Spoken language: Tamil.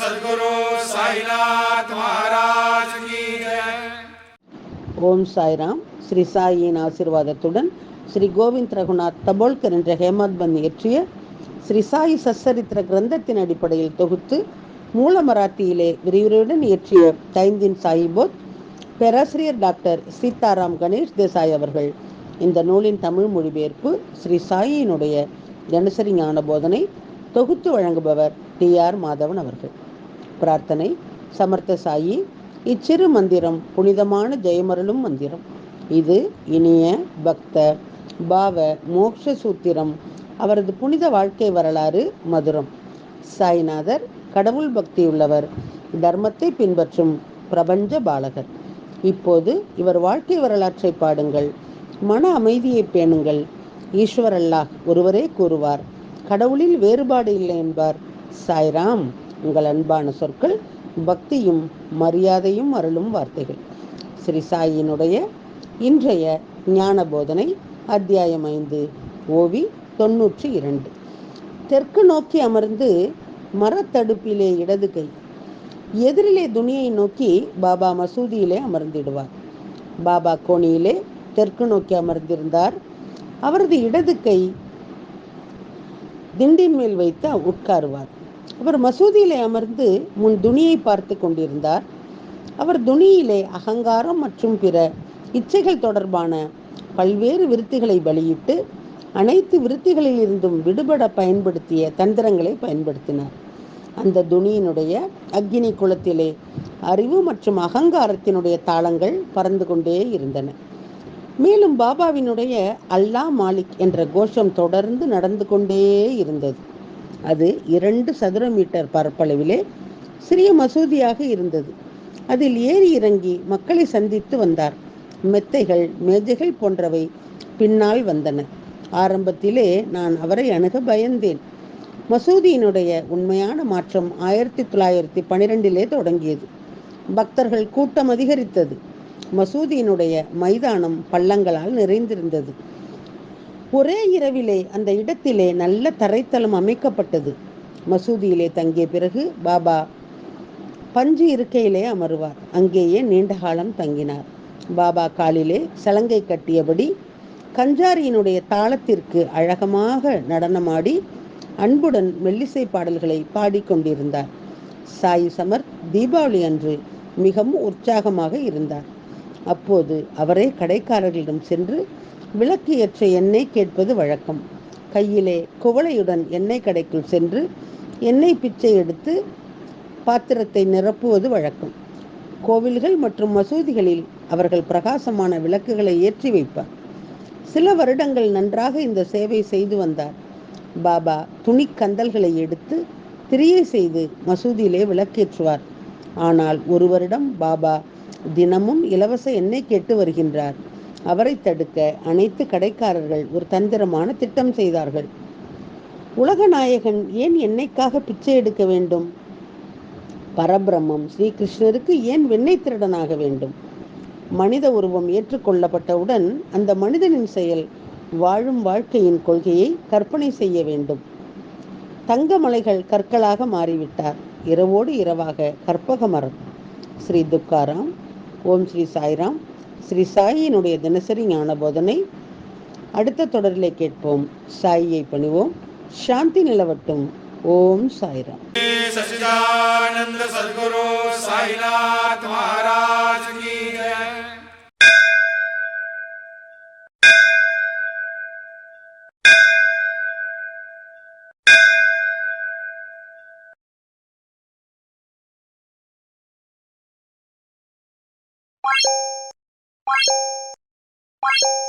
सद्गुरु साईनाथ महाराज की जय। ஓம் சாய்ராம். ஸ்ரீ சாயின் ஆசீர்வாதத்துடன் ஸ்ரீ கோவிந்த் ரகுநாத் தபோல்கர் என்ற ஹேமத் பந்த் இயற்றிய ஸ்ரீ சாயி சச்சரித்திர கிரந்தத்தின் அடிப்படையில் தொகுத்து மூல மராத்தியிலே விரிவுரையுடன் இயற்றிய தைந்தின் சாயிபோத் பேராசிரியர் டாக்டர் சீதாராம் கணேஷ் தேசாய் அவர்கள். இந்த நூலின் தமிழ் மொழிபெயர்ப்பு ஸ்ரீ சாயினுடைய தினசரி ஞான போதனை. தொகுத்து வழங்குபவர் டி.ஆர். மாதவன் அவர்கள். பிரார்த்தனை. சமர்த்த சாயி, இச்சிறு மந்திரம் புனிதமான ஜெயமருளும் மந்திரம். இது இனிய பக்த பாவ மோக்ஷ சூத்திரம். அவரது புனித வாழ்க்கை வரலாறு மதுரம். சாய்நாதர் கடவுள் பக்தியுள்ளவர், தர்மத்தை பின்பற்றும் பிரபஞ்ச பாலகர். இப்போது இவர் வாழ்க்கை வரலாற்றை பாடுங்கள், மன அமைதியை பேணுங்கள். ஈஸ்வர் அல்லாஹ் ஒருவரே கூறுவார், கடவுளில் வேறுபாடு இல்லை என்பார். சாய்ராம் உங்கள் அன்பான சொற்கள், பக்தியும் மரியாதையும் அருளும் வார்த்தைகள். ஸ்ரீ சாயினுடைய இன்றைய ஞான போதனை அத்தியாயம் 5, ஓவி 92. தெற்கு நோக்கி அமர்ந்து மரத்தடுப்பிலே இடது கை, எதிரிலே துணியை நோக்கி பாபா மசூதியிலே அமர்ந்திடுவார். பாபா கோணியிலே தெற்கு நோக்கி அமர்ந்திருந்தார். அவரது இடது கை திண்டின் மேல் வைத்து உட்காருவார். அவர் மசூதியிலே அமர்ந்து முன் துணியை பார்த்து கொண்டிருந்தார். அவர் துணியிலே அகங்காரம் மற்றும் பிற இச்சைகள் தொடர்பான பல்வேறு விருத்திகளை பலியிட்டு அனைத்து விருத்திகளில் இருந்தும் விடுபட பயன்படுத்திய தந்திரங்களை பயன்படுத்தினார். அந்த துணியினுடைய அக்னி குளத்திலே அறிவு மற்றும் அகங்காரத்தினுடைய தாளங்கள் பறந்து கொண்டே இருந்தன. மேலும் பாபாவினுடைய அல்லா மாலிக் என்ற கோஷம் தொடர்ந்து நடந்து கொண்டே இருந்தது. அது 2 சதுர மீட்டர் பரப்பளவிலே சிறிய மசூதியாக இருந்தது. அதில் ஏறி இறங்கி மக்களை சந்தித்து வந்தார். மெத்தைகள், மேஜைகள் போன்றவை பின்னால் வந்தன. ஆரம்பத்திலே நான் அவரை அணுக பயந்தேன். மசூதியினுடைய உண்மையான மாற்றம் 1912 தொடங்கியது. பக்தர்கள் கூட்டம் அதிகரித்தது. மசூதியினுடைய மைதானம் பள்ளங்களால் நிறைந்திருந்தது. ஒரே இரவிலே அந்த இடத்திலே நல்ல தரைத்தளம் அமைக்கப்பட்டது. மசூதியிலே தங்கிய பிறகு பாபா பஞ்சு இருக்கையிலே அமருவார். அங்கேயே நீண்ட காலம் தங்கினார். பாபா காலிலே சலங்கை கட்டியபடி கஞ்சாரியினுடைய தாளத்திற்கு அழகமாக நடனமாடி அன்புடன் மெல்லிசை பாடல்களை பாடிக்கொண்டிருந்தார். சாய் சமர்த் தீபாவளி அன்று மிகவும் உற்சாகமாக இருந்தார். அப்போது அவரே கடைக்காரர்களிடம் சென்று விளக்கு ஏற்ற எண்ணெய் கேட்பது வழக்கம். கையிலே குவளையுடன் எண்ணெய் கடைக்குள் சென்று எண்ணெய் பிச்சை எடுத்து பாத்திரத்தை நிரப்புவது வழக்கம். கோவில்கள் மற்றும் மசூதிகளில் அவர்கள் பிரகாசமான விளக்குகளை ஏற்றி வைப்பார். சில வருடங்கள் நன்றாக இந்த சேவை செய்து வந்தார். பாபா துணிக்கந்தல்களை எடுத்து திரியை செய்து மசூதியிலே விளக்கேற்றுவார். ஆனால் ஒரு வருடம் பாபா தினமும் இலவச எண்ணெய் கேட்டு வருகின்றார். அவரை தடுக்க அனைத்து கடைக்காரர்கள் ஒரு தந்திரமான திட்டம் செய்தார்கள். உலக நாயகன் ஏன் எண்ணெய்க்காக பிச்சை எடுக்க வேண்டும்? பரபிரம்மம் ஸ்ரீகிருஷ்ணருக்கு ஏன் வெண்ணெய் திருடனாக வேண்டும்? மனித உருவம் ஏற்றுக்கொள்ளப்பட்டவுடன் அந்த மனிதனின் செயல் வாழும் வாழ்க்கையின் கொள்கையை கற்பனை செய்ய வேண்டும். தங்க மலைகள் கற்களாக மாறிவிட்டார். இரவோடு இரவாக கற்பக மரம். ஸ்ரீ துக்காராம். ஓம் ஸ்ரீ சாய்ராம். ஸ்ரீ சாயினுடைய தினசரி ஞான போதனை அடுத்த தொடரிலே கேட்போம். சாயியை பணிவோம். சாந்தி நிலவட்டும். ஓம் சாய்ராம். सच्चिदानंद सद्गुरु साईनाथ महाराज की जय। Bye.